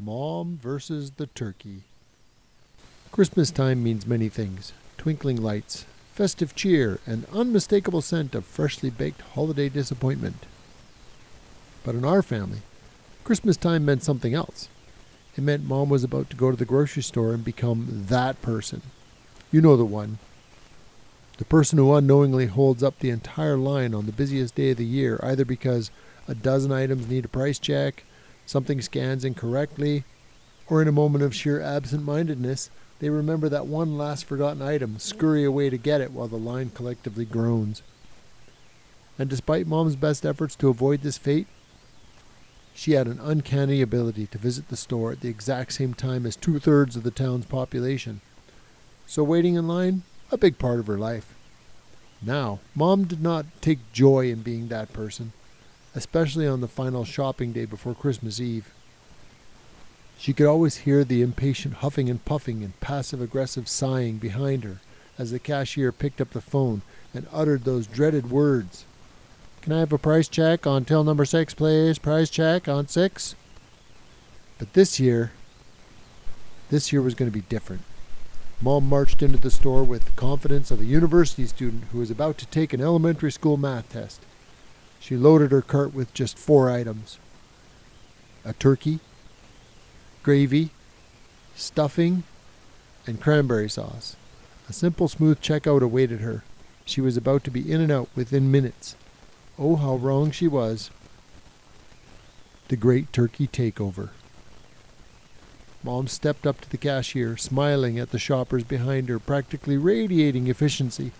Mom versus the turkey. Christmas time means many things. Twinkling lights, festive cheer, and unmistakable scent of freshly baked holiday disappointment. But in our family, Christmas time meant something else. It meant Mom was about to go to the grocery store and become that person. You know the one. The person who unknowingly holds up the entire line on the busiest day of the year, either because a dozen items need a price check, something scans incorrectly, or in a moment of sheer absent-mindedness, they remember that one last forgotten item, scurry away to get it while the line collectively groans. And despite Mom's best efforts to avoid this fate, she had an uncanny ability to visit the store at the exact same time as 2/3 of the town's population. So waiting in line, a big part of her life. Now, Mom did not take joy in being that person, especially on the final shopping day before Christmas Eve. She could always hear the impatient huffing and puffing and passive-aggressive sighing behind her as the cashier picked up the phone and uttered those dreaded words. "Can I have a price check on till number 6, please? Price check on 6? But this year was going to be different. Mom marched into the store with the confidence of a university student who was about to take an elementary school math test. She loaded her cart with just 4 items. A turkey, gravy, stuffing, and cranberry sauce. A simple, smooth checkout awaited her. She was about to be in and out within minutes. Oh, how wrong she was. The great turkey takeover. Mom stepped up to the cashier, smiling at the shoppers behind her, practically radiating efficiency.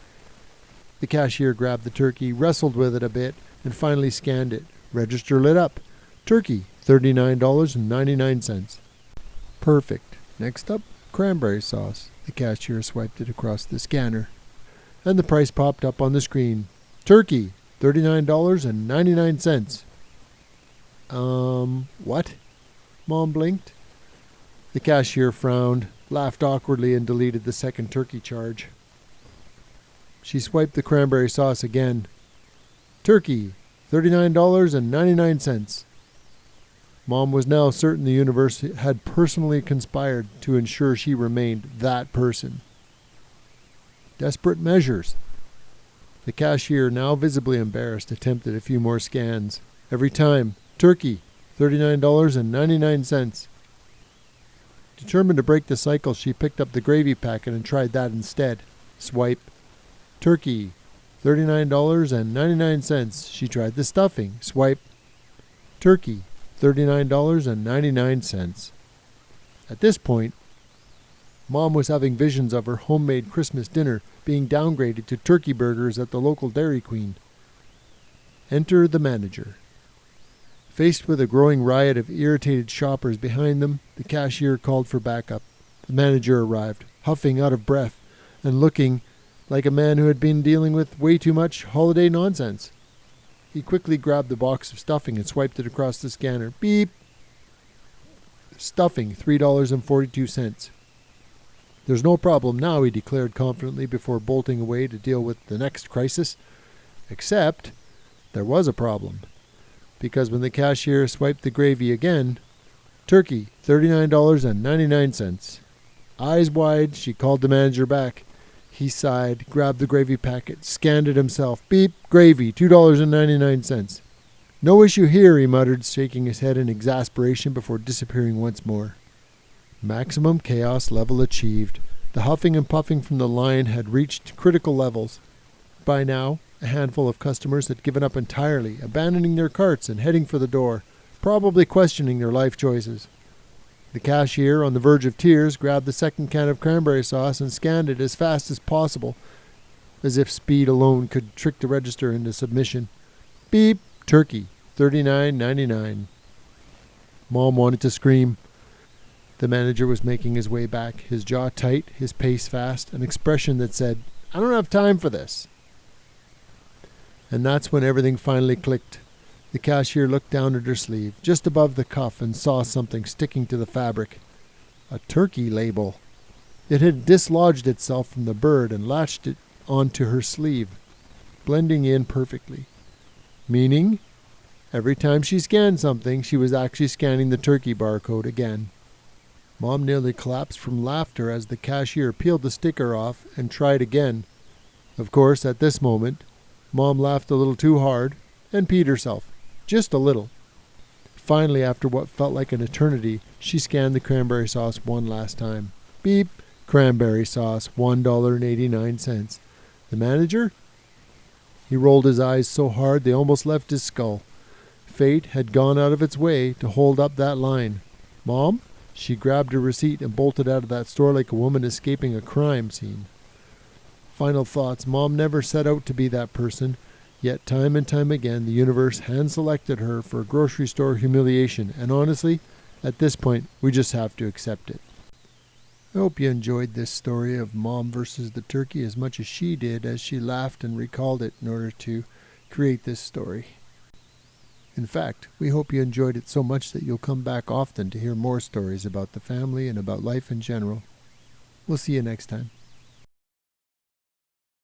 The cashier grabbed the turkey, wrestled with it a bit, and finally scanned it. Register lit up. Turkey, $39.99. Perfect. Next up, cranberry sauce. The cashier swiped it across the scanner, and the price popped up on the screen. Turkey, $39.99. What? Mom blinked. The cashier frowned, laughed awkwardly, and deleted the second turkey charge. She swiped the cranberry sauce again. Turkey, $39.99. Mom was now certain the universe had personally conspired to ensure she remained that person. Desperate measures. The cashier, now visibly embarrassed, attempted a few more scans. Every time, turkey, $39.99. Determined to break the cycle, she picked up the gravy packet and tried that instead. Swipe. Turkey, $39.99. She tried the stuffing. Swipe. Turkey, $39.99. At this point, Mom was having visions of her homemade Christmas dinner being downgraded to turkey burgers at the local Dairy Queen. Enter the manager. Faced with a growing riot of irritated shoppers behind them, the cashier called for backup. The manager arrived, huffing out of breath and looking like a man who had been dealing with way too much holiday nonsense. He quickly grabbed the box of stuffing and swiped it across the scanner. Beep! Stuffing, $3.42. There's no problem now, he declared confidently before bolting away to deal with the next crisis. Except there was a problem, because when the cashier swiped the gravy again, turkey, $39.99. Eyes wide, she called the manager back. He sighed, grabbed the gravy packet, scanned it himself. Beep, gravy, $2.99. No issue here, he muttered, shaking his head in exasperation before disappearing once more. Maximum chaos level achieved. The huffing and puffing from the line had reached critical levels. By now, a handful of customers had given up entirely, abandoning their carts and heading for the door, probably questioning their life choices. The cashier, on the verge of tears, grabbed the second can of cranberry sauce and scanned it as fast as possible, as if speed alone could trick the register into submission. Beep, turkey, $39.99. Mom wanted to scream. The manager was making his way back, his jaw tight, his pace fast, an expression that said, "I don't have time for this." And that's when everything finally clicked. The cashier looked down at her sleeve, just above the cuff, and saw something sticking to the fabric. A turkey label. It had dislodged itself from the bird and latched it onto her sleeve, blending in perfectly. Meaning, Every time she scanned something, she was actually scanning the turkey barcode again. Mom nearly collapsed from laughter as the cashier peeled the sticker off and tried again. Of course, at this moment, Mom laughed a little too hard and peed herself. Just a little. Finally, after what felt like an eternity, she scanned the cranberry sauce one last time. Beep. Cranberry sauce, $1.89. The manager? He rolled his eyes so hard they almost left his skull. Fate had gone out of its way to hold up that line. Mom? She grabbed her receipt and bolted out of that store like a woman escaping a crime scene. Final thoughts. Mom never set out to be that person, yet time and time again the universe hand-selected her for grocery store humiliation, and honestly, at this point, we just have to accept it. I hope you enjoyed this story of Mom versus the turkey as much as she did as she laughed and recalled it in order to create this story. In fact, we hope you enjoyed it so much that you'll come back often to hear more stories about the family and about life in general. We'll see you next time.